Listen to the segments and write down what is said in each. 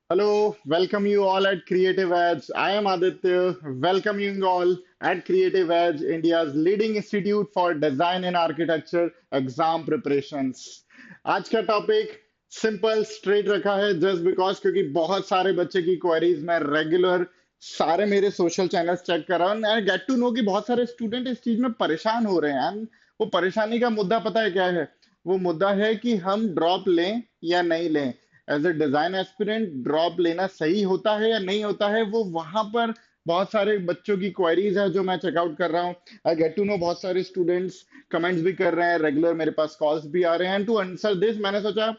Hello, welcome you all at Creative Edge. I am Aditya, welcoming you all at Creative Edge, India's leading institute for design and architecture exam preparations. आज का topic simple straight रखा है just because क्योंकि बहुत सारे बच्चे की queries मैं रेगुलर सारे मेरे सोशल चैनल्स चेक कर रहा हूँ एंड गेट टू नो कि बहुत सारे स्टूडेंट इस चीज में परेशान हो रहे हैं एंड वो परेशानी का मुद्दा पता है क्या है? वो मुद्दा है कि हम ड्रॉप लें या नहीं लें। As a design aspirant drop लेना सही होता है या नहीं होता है, वो वहां पर बहुत सारे बच्चों की क्वेरीज है जो मैं चेकआउट कर रहा हूँ। आई गेट टू नो बहुत सारे स्टूडेंट्स कमेंट्स भी कर रहे हैं, रेगुलर मेरे पास कॉल्स भी आ रहे हैं। टू आंसर दिस मैंने सोचा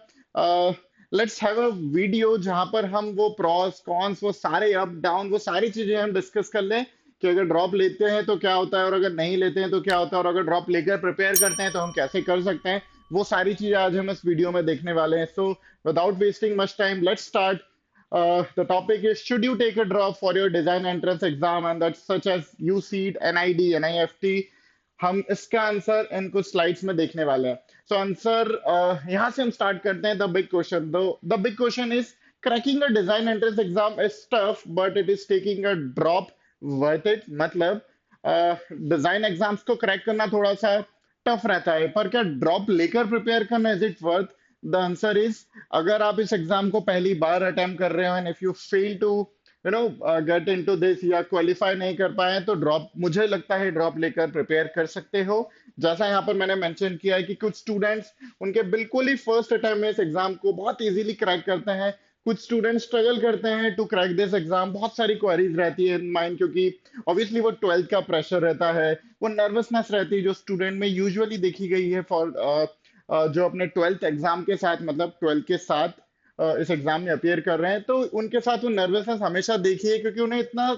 लेट्स हैव अ वीडियो जहां पर हम वो प्रॉस कॉन्स वो सारे अप डाउन वो सारी चीजें हम डिस्कस कर लें कि अगर ड्रॉप लेते हैं तो क्या होता है और अगर नहीं लेते हैं तो क्या होता है, और अगर ड्रॉप लेकर प्रिपेयर करते हैं तो हम कैसे कर सकते हैं। वो सारी चीजें आज हम इस वीडियो में देखने वाले हैं। सो without wasting much time, let's start. The topic is, should you take a drop for your design entrance exam, and that's such as USEED, NID, NIFT. हम इसका आंसर इन कुछ स्लाइड्स में देखने वाले हैं। सो आंसर यहाँ से हम स्टार्ट करते हैं। The big question, the big question is, cracking a design entrance exam is tough but it is taking a drop worth it. मतलब डिजाइन एग्जाम्स को क्रैक करना थोड़ा सा टफ रहता है, पर क्या ड्रॉप लेकर प्रिपेयर करना is it worth? The answer is, अगर आप इस एग्जाम को पहली बार अटेम्प्ट कर रहे हो and if you fail to get into this या क्वालिफाई नहीं कर पाए तो ड्रॉप, मुझे लगता है ड्रॉप लेकर प्रिपेयर कर सकते हो। जैसा यहाँ पर मैंने मेंशन किया है कि कुछ स्टूडेंट्स उनके बिल्कुल ही फर्स्ट अटेम्प्ट में इस एग्जाम को बहुत इजीली क्रैक करते हैं, कुछ स्टूडेंट स्ट्रगल करते हैं टू क्रैक दिस एग्जाम। बहुत सारी क्वेरीज रहती है इन माइंड, क्योंकि ऑब्वियसली वो ट्वेल्थ का प्रेशर रहता है, वो नर्वसनेस रहती है जो स्टूडेंट में यूजुअली देखी गई है फॉर जो अपने ट्वेल्थ एग्जाम के साथ, मतलब ट्वेल्थ के साथ इस एग्जाम में अपियर कर रहे हैं, तो उनके साथ वो नर्वसनेस हमेशा देखी है क्योंकि उन्हें इतना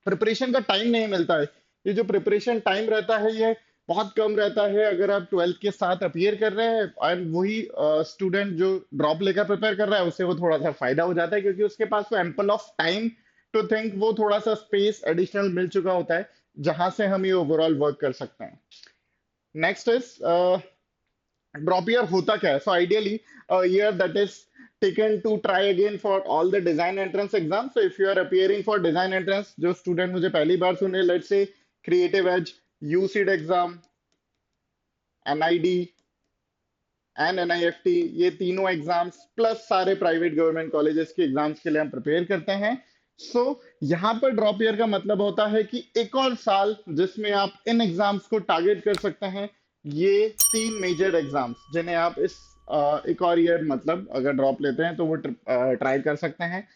प्रिपरेशन का टाइम नहीं मिलता है। ये जो प्रिपरेशन टाइम रहता है ये बहुत कम रहता है अगर आप ट्वेल्थ के साथ अपियर कर रहे हैं। एंड वही स्टूडेंट जो ड्रॉप लेकर प्रिपेयर कर रहा है उससे वो थोड़ा सा फायदा हो जाता है क्योंकि उसके पास वो ample of time to think, वो थोड़ा सा स्पेस एडिशनल मिल चुका होता है जहां से हम ये ओवरऑल वर्क कर सकते हैं। नेक्स्ट इज, ड्रॉप ईयर होता क्या है? So ideally year that is taken to try again for all the design entrance exams. So if you are appearing for design entrance, जो student मुझे पहली बार सुने, let's say creative edge, UCED exam, NID and NIFT, ये तीनों exams plus सारे private government colleges के exams के लिए हम प्रिपेयर करते हैं। सो यहाँ पर ड्रॉप ईयर का मतलब होता है कि एक और साल जिसमें आप इन एग्जाम्स को टारगेट कर सकते हैं। ये तीन मेजर एग्जाम्स जिन्हें आप इस एक और ईयर, मतलब अगर ड्रॉप लेते हैं तो वो ट्राई कर सकते हैं।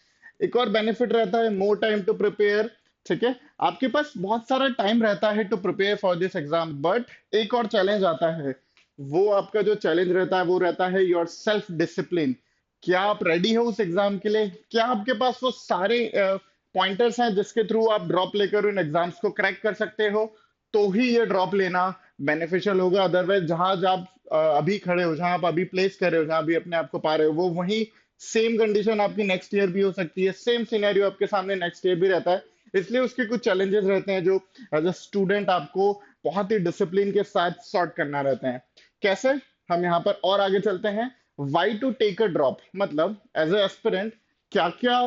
एक और बेनिफिट रहता है, मोर टाइम टू प्रिपेयर। ठीक है, आपके पास बहुत सारा टाइम रहता है to prepare for this exam, but एक और चैलेंज आता है। वो आपका जो चैलेंज रहता है वो रहता है योर सेल्फ डिसिप्लिन। क्या आप रेडी हो उस एग्जाम के लिए? क्या आपके पास वो सारे पॉइंटर्स हैं जिसके थ्रू आप ड्रॉप लेकर उन एग्जाम्स को क्रैक कर सकते हो? तो ही ये ड्रॉप लेना बेनिफिशियल होगा। अदरवाइज जहां आप अभी खड़े हो, जहां आप अभी प्लेस कर रहे हो, जहां अभी अपने आप को पा रहे हो, वो वही सेम कंडीशन आपकी नेक्स्ट ईयर भी हो सकती है, सेम सिनेरियो आपके सामने नेक्स्ट ईयर भी रहता है। इसलिए उसके कुछ चैलेंजेस रहते हैं जो एज अ स्टूडेंट आपको बहुत ही डिसिप्लिन के साथ सॉर्ट करना रहते हैं। कैसे? हम यहाँ पर और आगे चलते हैं। Why to take a drop, मतलब एज ए एस्पिरेंट क्या क्या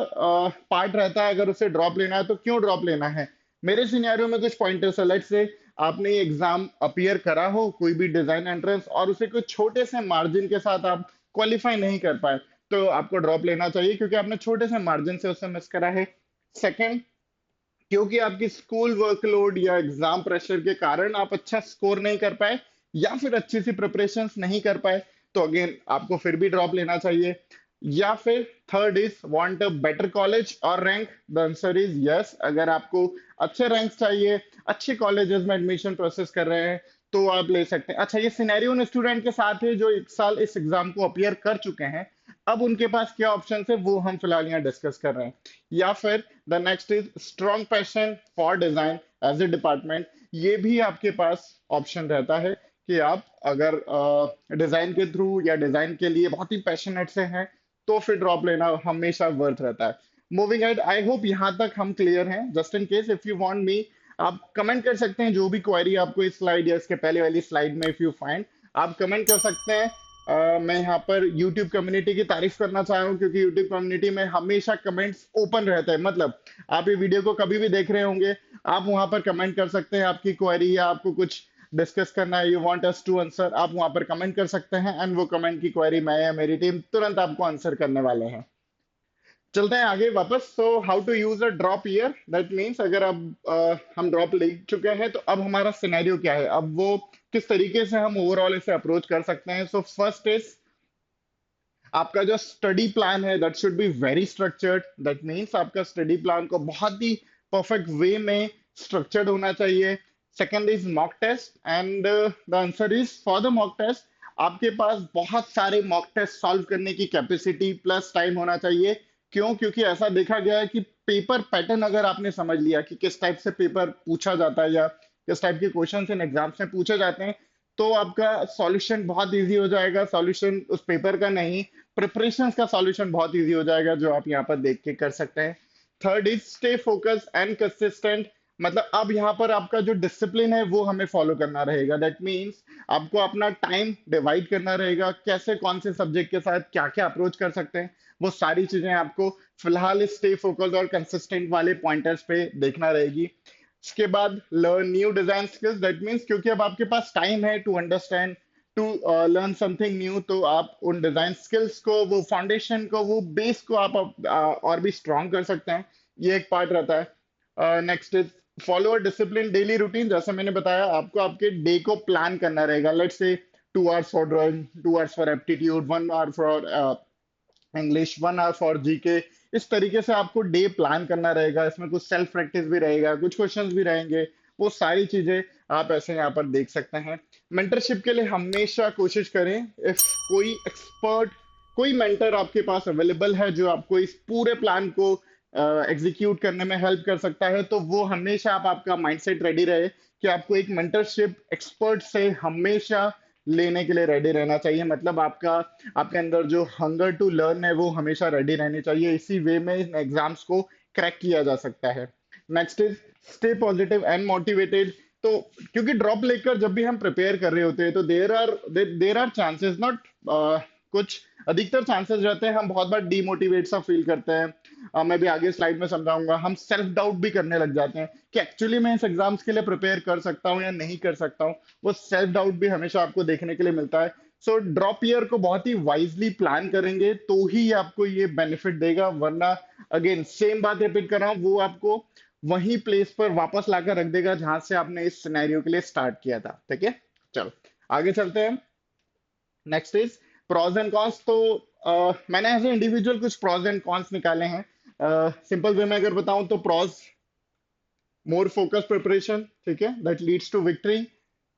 पार्ट रहता है, अगर उसे ड्रॉप लेना है तो क्यों ड्रॉप लेना है। मेरे सिनेरियो में कुछ पॉइंटर्स है। लेट्स से आपने एग्जाम अपियर करा हो, कोई भी डिजाइन एंट्रेंस, और उसे कोई छोटे से मार्जिन के साथ आप क्वालिफाई नहीं कर पाए, तो आपको ड्रॉप लेना चाहिए क्योंकि आपने छोटे से मार्जिन से उसे मिस करा है। सेकंड, क्योंकि आपकी स्कूल वर्कलोड या एग्जाम प्रेशर के कारण आप अच्छा स्कोर नहीं कर पाए या फिर अच्छी सी प्रिपरेशंस नहीं कर पाए, तो अगेन आपको फिर भी ड्रॉप लेना चाहिए। या फिर third is, want a better college और rank. The answer is yes. अगर आपको अच्छे रैंक चाहिए, अच्छे कॉलेजेस में एडमिशन प्रोसेस कर रहे हैं, तो आप ले सकते हैं। अच्छा, ये सिनेरियो उन स्टूडेंट के साथ है जो एक साल इस एग्जाम को अपियर कर चुके हैं। अब उनके पास क्या ऑप्शन है वो हम फिलहाल यहाँ डिस्कस कर रहे हैं। या फिर the next is strong passion for design as a department. ये भी आपके पास ऑप्शन रहता है कि आप अगर डिजाइन के थ्रू या डिजाइन के लिए बहुत ही पैशनेट से हैं तो फिर ड्रॉप लेना हमेशा वर्थ रहता है। मूविंग एड, आई होप यहाँ तक हम क्लियर हैं। Just in case if you want me, आप कमेंट कर सकते हैं जो भी क्वेरी आपको इस स्लाइड या इसके पहले वाली स्लाइड में इफ यू फाइंड, आप कमेंट कर सकते हैं। मैं यहाँ पर YouTube कम्युनिटी की तारीफ करना चाह रहा हूँ, क्योंकि YouTube कम्युनिटी में हमेशा कमेंट्स ओपन रहते हैं। मतलब आप ये वीडियो को कभी भी देख रहे होंगे, आप वहां पर कमेंट कर सकते हैं, आपकी क्वेरी या आपको कुछ डिस्कस करना है, you want us to answer, आप वहां पर कमेंट कर सकते हैं, एंड वो कमेंट की क्वेरी मैं या मेरी टीम तुरंत आपको आंसर करने वाले हैं। चलते हैं आगे वापस। So how to use a drop year, that means अगर अब हम ड्रॉप ले चुके हैं, तो अब हमारा सिनेरियो क्या है, अब वो किस तरीके से हम ओवरऑल इसे अप्रोच कर सकते हैं। सो फर्स्ट इज, आपका जो स्टडी प्लान है that should be very structured. That means आपका स्टडी प्लान को बहुत ही परफेक्ट वे में स्ट्रक्चर्ड होना चाहिए। Second is mock test, and the answer is for the mock test, आपके पास बहुत सारे मॉक टेस्ट सॉल्व करने की कैपेसिटी प्लस टाइम होना चाहिए। क्यों? क्योंकि ऐसा देखा गया है कि पेपर पैटर्न अगर आपने समझ लिया कि किस टाइप से पेपर पूछा जाता है या किस टाइप के क्वेश्चन इन एग्जाम्स में पूछे जाते हैं, तो आपका सॉल्यूशन बहुत इजी हो जाएगा। सॉल्यूशन उस पेपर का नहीं, प्रिपरेशन का सॉल्यूशन बहुत इजी हो जाएगा, जो आप यहाँ पर देख के कर सकते हैं। Third is stay focus and consistent. मतलब अब यहाँ पर आपका जो डिसिप्लिन है वो हमें फॉलो करना रहेगा। दैट मीन्स आपको अपना टाइम डिवाइड करना रहेगा, कैसे कौन से सब्जेक्ट के साथ क्या क्या अप्रोच कर सकते हैं, वो सारी चीजें आपको फिलहाल स्टे फोकस और कंसिस्टेंट वाले पॉइंटर्स पे देखना रहेगी। इसके बाद learn new design skills. That means क्योंकि अब आपके पास टाइम है to understand, to learn something new, तो आप उन डिजाइन स्किल्स को, वो फाउंडेशन को, वो बेस को आप और भी स्ट्रॉन्ग कर सकते हैं। ये एक पार्ट रहता है। Next is follow a discipline daily routine. जैसे मैंने बताया, आपको आपके डे को प्लान करना रहेगा। Let's say 2 hours for drawing, 2 hours for aptitude, 1 hour for English, 1 hour for GK. इस तरीके से आपको डे प्लान करना रहेगा। इसमें कुछ सेल्फ प्रैक्टिस भी रहेगा, कुछ क्वेश्चंस भी रहेंगे, वो सारी चीजें आप ऐसे यहाँ पर देख सकते हैं। मेंटरशिप के लिए हमेशा कोशिश करें, इफ कोई एक्सपर्ट, कोई मेंटर आपके पास अवेलेबल है जो आपको इस पूरे प्लान को एग्जीक्यूट करने में हेल्प कर सकता है, तो वो हमेशा आपका माइंडसेट रेडी रहे कि आपको एक मेंटरशिप एक्सपर्ट से हमेशा लेने के लिए रेडी रहना चाहिए। मतलब आपका, आपके अंदर जो हंगर टू लर्न है वो हमेशा रेडी रहनी चाहिए। इसी वे में इन एग्जाम्स को क्रैक किया जा सकता है। Next is stay positive and motivated. तो क्योंकि ड्रॉप लेकर जब भी हम प्रिपेयर कर रहे होते हैं, तो देर आर चांसेस, नॉट कुछ, अधिकतर चांसेस रहते हैं हम बहुत बार डीमोटिवेट सा फील करते हैं। मैं भी आगे स्लाइड में समझाऊंगा, हम सेल्फ डाउट भी करने लग जाते हैं कि एक्चुअली मैं इस एग्जाम्स के लिए प्रिपेयर कर सकता हूँ या नहीं कर सकता हूँ। वो सेल्फ डाउट भी हमेशा आपको देखने के लिए मिलता है। सो ड्रॉप ईयर को बहुत ही वाइजली प्लान करेंगे तो ही आपको ये बेनिफिट देगा, वरना अगेन सेम बात रिपीट कर रहा हूँ, वो आपको वही प्लेस पर वापस लाकर रख देगा जहां से आपने इस सिनेरियो के लिए स्टार्ट किया था। ठीक है, चलो आगे चलते हैं। Next is pros and cons. तो मैंने एज ए इंडिविजुअल कुछ प्रॉज एंड कॉन्स निकाले हैं। सिंपल वे में अगर बताऊं तो प्रॉज, मोर फोकस प्रिपरेशन, ठीक है, that leads to victory.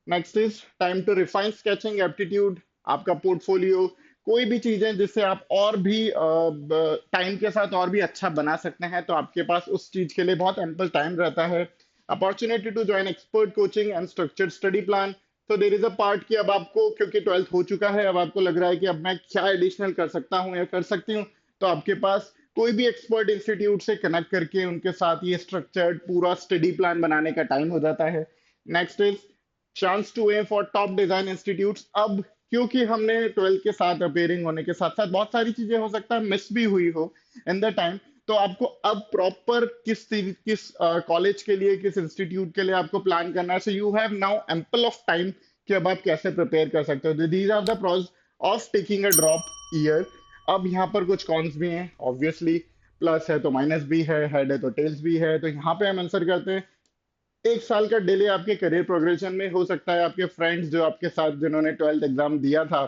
Next is time to refine sketching aptitude, आपका पोर्टफोलियो, कोई भी चीजें जिससे आप और भी टाइम के साथ और भी अच्छा बना सकते हैं, तो आपके पास उस चीज के लिए बहुत एम्पल टाइम रहता है। Opportunity to join expert coaching and structured study plan. तो देर इज अ पार्ट कि अब आपको, क्योंकि 12th हो चुका है, अब आपको लग रहा है कि अब मैं क्या एडिशनल कर सकता हूँ या कर सकती हूँ, तो आपके पास कोई भी एक्सपर्ट इंस्टीट्यूट से कनेक्ट करके उनके साथ ये स्ट्रक्चर्ड पूरा स्टडी प्लान बनाने का टाइम हो जाता है। Next is chance to aim for top design institutes. अब क्योंकि हमने 12th के साथ अपेयरिंग होने के साथ साथ बहुत सारी चीजें हो सकता है मिस भी हुई हो इन द टाइम, तो आपको अब प्रॉपर किस कॉलेज के लिए, किस इंस्टीट्यूट के लिए आपको प्लान करना है। So you have now ample of time कि अब आप कैसे प्रिपेयर कर सकते हो। These are the pros of taking a drop year. अब यहाँ पर कुछ कॉन्स भी हैं ऑब्वियसली, प्लस है तो माइनस भी है, हेड है तो टेल्स भी है। तो यहाँ पे हम आंसर करते हैं, 1 साल का डिले आपके करियर प्रोग्रेशन में हो सकता है। आपके फ्रेंड्स जो आपके साथ जिन्होंने 12th एग्जाम दिया था,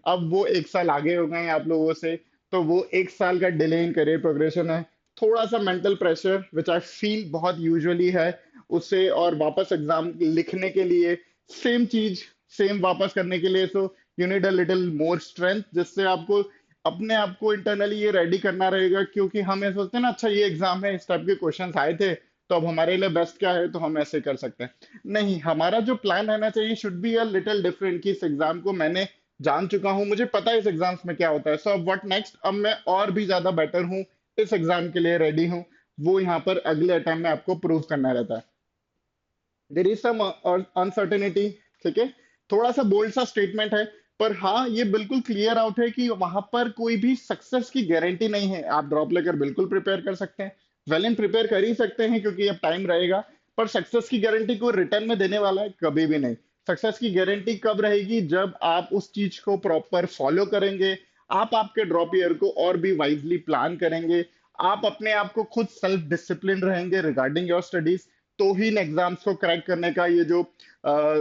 अब वो 1 साल आगे हो गए हैं आप लोगों से, तो वो 1 साल का डिले इन करियर प्रोग्रेशन है। थोड़ा सा mental pressure which I feel बहुत यूजुअली है उससे, और वापस एग्जाम लिखने के लिए सेम चीज, सेम वापस करने के लिए, so you need a little more strength, जिससे आपको अपने आप को इंटरनली ये रेडी करना रहेगा। क्योंकि हम ये सोचते हैं ना, अच्छा ये एग्जाम है, इस टाइप के क्वेश्चन आए थे, तो अब हमारे लिए बेस्ट क्या है, तो हम ऐसे कर सकते हैं। नहीं, हमारा जो प्लान रहना चाहिए should be a little different, कि इस एग्जाम को मैंने जान चुका हूँ, मुझे पता है इस एग्जाम्स में क्या होता है, सो अब व्हाट नेक्स्ट, अब मैं और भी ज्यादा बेटर हूँ, इस एग्जाम के लिए रेडी हूँ। वो यहाँ पर अगले अटेम्प्ट में आपको प्रूव करना रहता है। देर इज सम अनसर्टेनिटी, ठीक है, थोड़ा सा बोल्ड सा स्टेटमेंट है, पर हाँ, ये बिल्कुल क्लियर आउट है कि वहां पर कोई भी सक्सेस की गारंटी नहीं है। आप ड्रॉप लेकर बिल्कुल प्रिपेयर कर सकते हैं, वेल इन प्रिपेयर कर ही सकते हैं क्योंकि अब टाइम रहेगा। पर सक्सेस की गारंटी कोई रिटर्न में देने वाला है कभी भी नहीं। सक्सेस की गारंटी कब रहेगी? जब आप उस चीज को प्रॉपर फॉलो करेंगे, आप आपके ड्रॉप ईयर को और भी वाइजली प्लान करेंगे, आप अपने आप को खुद सेल्फ डिसिप्लिन रहेंगे रिगार्डिंग योर स्टडीज, तो ही इन एग्जाम्स को क्रैक करने का ये जो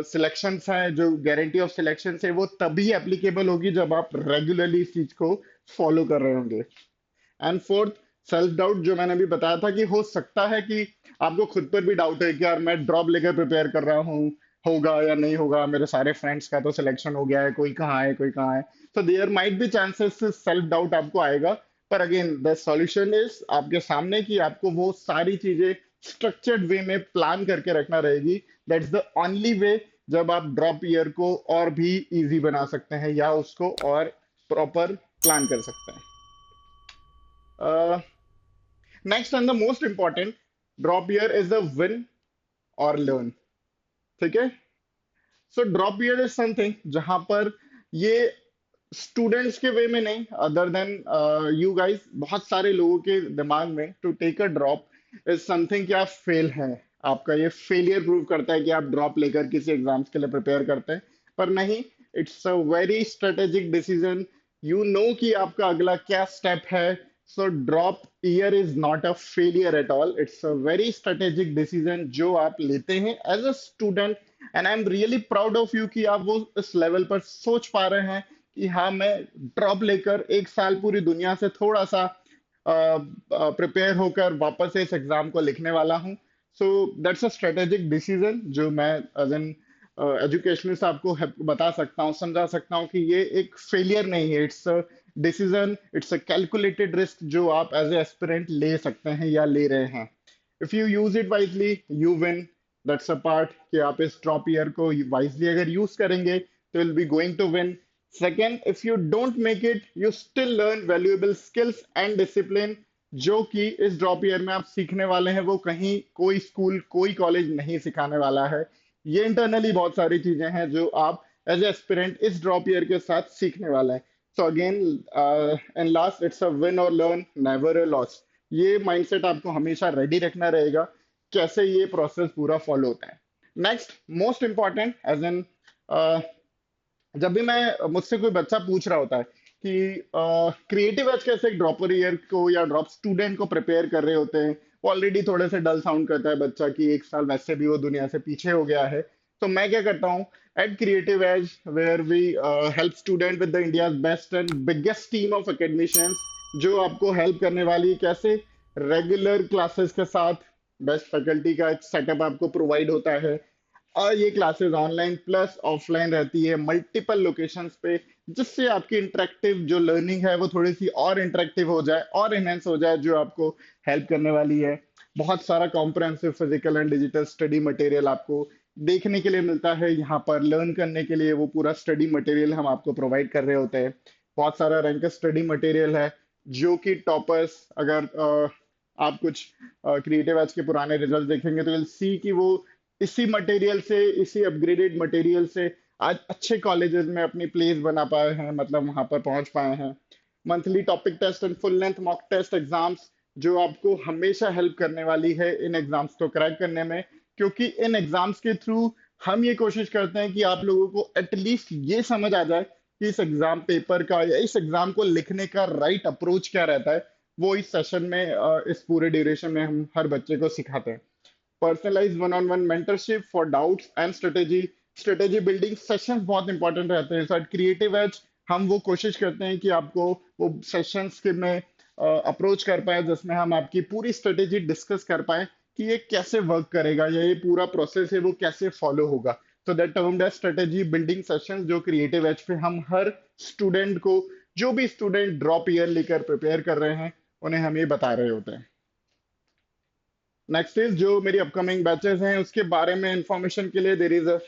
सिलेक्शंस हैं, जो गारंटी ऑफ सिलेक्शन है, वो तभी एप्लीकेबल होगी जब आप रेगुलरली इस चीज को फॉलो कर रहे होंगे। एंड फोर्थ, सेल्फ डाउट, जो मैंने अभी बताया था कि हो सकता है कि आपको खुद पर भी डाउट है कि यार मैं ड्रॉप लेकर प्रिपेयर कर रहा हूँ, होगा या नहीं होगा, मेरे सारे फ्रेंड्स का तो सिलेक्शन हो गया है, कोई कहाँ है कोई कहाँ है। तो there might be chances self doubt आपको आएगा। पर अगेन द सॉल्यूशन इज आपके सामने कि आपको वो सारी चीजें स्ट्रक्चर्ड वे में प्लान करके रखना रहेगी। दैट्स द ओनली वे जब आप ड्रॉप ईयर को और भी इजी बना सकते हैं या उसको और प्रॉपर प्लान कर सकते हैं। Next and the most important, drop year is a win और लर्न। ठीक है? So drop year is something जहां पर ये स्टूडेंट्स के वे में नहीं, अदर देन यू गाइस, बहुत सारे लोगों के दिमाग में to take a drop is something कि आप फेल हैं। आपका ये फेलियर प्रूव करता है कि आप ड्रॉप लेकर किसी एग्जाम्स के लिए प्रिपेयर करते हैं। पर नहीं, it's a very strategic decision. You know कि आपका अगला क्या स्टेप है। So drop year is not a failure at all, it's a very strategic decision जो आप लेते हैं as a student. And I am really proud of you कि आप वो इस लेवल पर सोच पा रहे हैं कि हाँ, मैं ड्रॉप लेकर एक साल पूरी दुनिया से थोड़ा सा प्रिपेयर होकर वापस से इस एग्जाम को लिखने वाला हूँ। So that's a strategic decision जो मैं एज एन एजुकेशनिस्ट आपको बता सकता हूँ, समझा सकता हूँ कि ये एक फेलियर नहीं है, it's a decision, it's a calculated risk जो आप एज ए एस्पिरेंट ले सकते हैं या ले रहे हैं। If you use it wisely you win. That's a part कि आप इस ड्रॉप ईयर को वाइजली अगर यूज करेंगे तो will be going to win. Second, if you don't make it, you still learn valuable skills and discipline जो कि इस ड्रॉप ईयर में आप सीखने वाले हैं, वो कहीं कोई स्कूल कोई कॉलेज नहीं सिखाने वाला है। ये इंटरनली बहुत सारी चीजें हैं जो आप एज एस्पिरेंट इस ड्रॉप ईयर के साथ सीखने वाला है। So again and last, it's a win और लर्न, नेवर अ लॉस। ये माइंडसेट आपको हमेशा रेडी रखना रहेगा कैसे ये प्रोसेस पूरा फॉलो होता है। Next most important, as an जब भी मैं मुझसे कोई बच्चा पूछ रहा होता है कि क्रिएटिव एज कैसे एक ड्रॉपर ईयर को या ड्रॉप स्टूडेंट को प्रिपेयर कर रहे होते हैं, वो ऑलरेडी थोड़े से डल साउंड करता है बच्चा कि एक साल वैसे भी वो दुनिया से पीछे हो गया है। तो मैं क्या करता हूँ, at Creative Edge where we help student with the India best and biggest team of academicians जो आपको हेल्प करने वाली है, कैसे रेगुलर क्लासेस के साथ बेस्ट फैकल्टी का एक सेटअप आपको प्रोवाइड होता है। और ये क्लासेस ऑनलाइन प्लस ऑफलाइन रहती है मल्टीपल लोकेशंस पे, जिससे आपकी इंटरेक्टिव जो लर्निंग है वो थोड़ी सी और इंटरेक्टिव हो जाए और इनहेंस हो जाए, जो आपको हेल्प करने वाली है। बहुत सारा comprehensive physical and digital study material आपको देखने के लिए मिलता है यहाँ पर। लर्न करने के लिए वो पूरा स्टडी मटेरियल हम आपको प्रोवाइड कर रहे होते हैं। बहुत सारा रैंक स्टडी मटेरियल है जो कि टॉपर्स, अगर आप कुछ क्रिएटिव एज के पुराने रिजल्ट देखेंगे तो विल सी कि वो इसी मटेरियल से, इसी अपग्रेडेड मटेरियल से आज अच्छे कॉलेजेस में अपनी प्लेस बना पाए हैं, मतलब वहां पर पहुंच पाए हैं। Monthly topic test and full length mock test exams जो आपको हमेशा हेल्प करने वाली है इन एग्जाम्स को क्रैक करने में, क्योंकि इन एग्जाम्स के थ्रू हम ये कोशिश करते हैं कि आप लोगों को एटलीस्ट ये समझ आ जाए कि इस एग्जाम पेपर का या इस एग्जाम को लिखने का राइट अप्रोच क्या रहता है। वो इस सेशन में इस पूरे ड्यूरेशन में हम हर बच्चे को सिखाते हैं। Personalise one on one mentorship for doubts and strategy building sessions बहुत इंपॉर्टेंट रहते हैं। सर क्रिएटिव एज हम वो कोशिश करते हैं कि आपको वो सेशंस के में अप्रोच कर पाए जिसमें हम आपकी पूरी स्ट्रेटेजी डिस्कस कर पाए कि ये कैसे वर्क करेगा या ये पूरा प्रोसेस है वो कैसे फॉलो होगा। तो that termed as strategy building sessions जो क्रिएटिव एज पे हम हर स्टूडेंट को, जो भी स्टूडेंट ड्रॉप ईयर लेकर प्रिपेयर कर रहे हैं, उन्हें हम ये बता रहे होते हैं। नेक्स्ट इज जो मेरी अपकमिंग बैचेस हैं उसके बारे में इंफॉर्मेशन के लिए there is a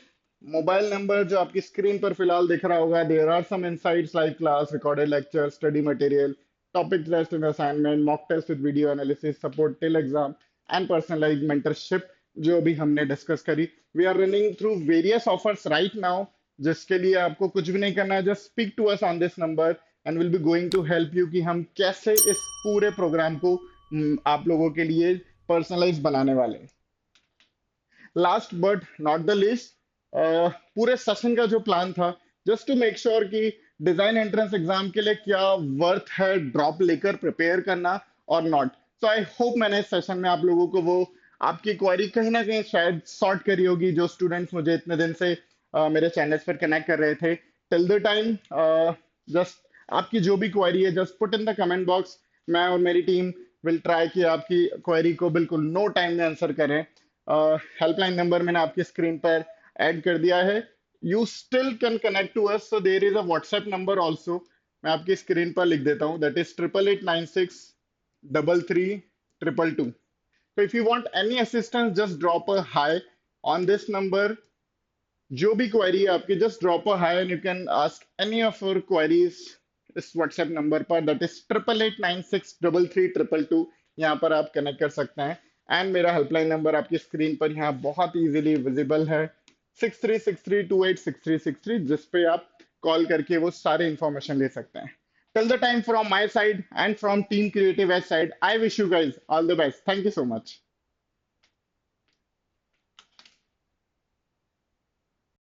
mobile number जो आपकी स्क्रीन पर फिलहाल दिख रहा होगा। There are some insights live class, recorded lecture, study material, topic test and assignment, mock test with video analysis, support till exam and personalise mentorship जो अभी हमने डिस्कस करी। We are running through various offers right now जिसके लिए आपको कुछ भी नहीं करना है, just speak to us on this number and will be going to help you कि हम कैसे इस पूरे प्रोग्राम को आप लोगों के लिए पर्सनलाइज बनाने वाले हैं। Last but not the list, पूरे सेशन का जो प्लान था, जस्ट टू मेक श्योर कि डिजाइन एंट्रेंस एग्जाम के लिए क्या वर्थ है ड्रॉप लेकर प्रिपेयर करना और नॉट। सो आई होप मैंने इस सेशन में आप लोगों को वो आपकी क्वेरी कहीं ना कहीं शायद सॉर्ट करी होगी, जो स्टूडेंट्स मुझे इतने दिन से मेरे चैनल्स पर कनेक्ट कर रहे थे। टिल द टाइम, जस्ट आपकी जो भी क्वेरी है just put in the comment box. मैं और मेरी टीम विल ट्राई कि आपकी क्वेरी को बिल्कुल नो टाइम में आंसर करें। हेल्पलाइन नंबर मैंने आपकी स्क्रीन पर ऐड कर दिया है। You still can connect to us, so there is a WhatsApp number also. मैं आपकी स्क्रीन पर लिख देता हूँ, that is 8896333222। So if you want any assistance, just drop a hi on this number. जो भी क्वेरी है आपकी, just drop a high and you can ask any of your queries इस व्हाट्सएप नंबर पर, दैट इज 8896333222। यहाँ पर आप connect कर सकते हैं। एंड मेरा हेल्पलाइन नंबर आपकी स्क्रीन पर यहाँ बहुत इजीली विजिबल है, 6363286363, जिस पे आप कॉल करके वो सारे इंफॉर्मेशन ले सकते हैं। Till the time, from my side and from team Creative Edge side, I wish you guys all the best. Thank you so much.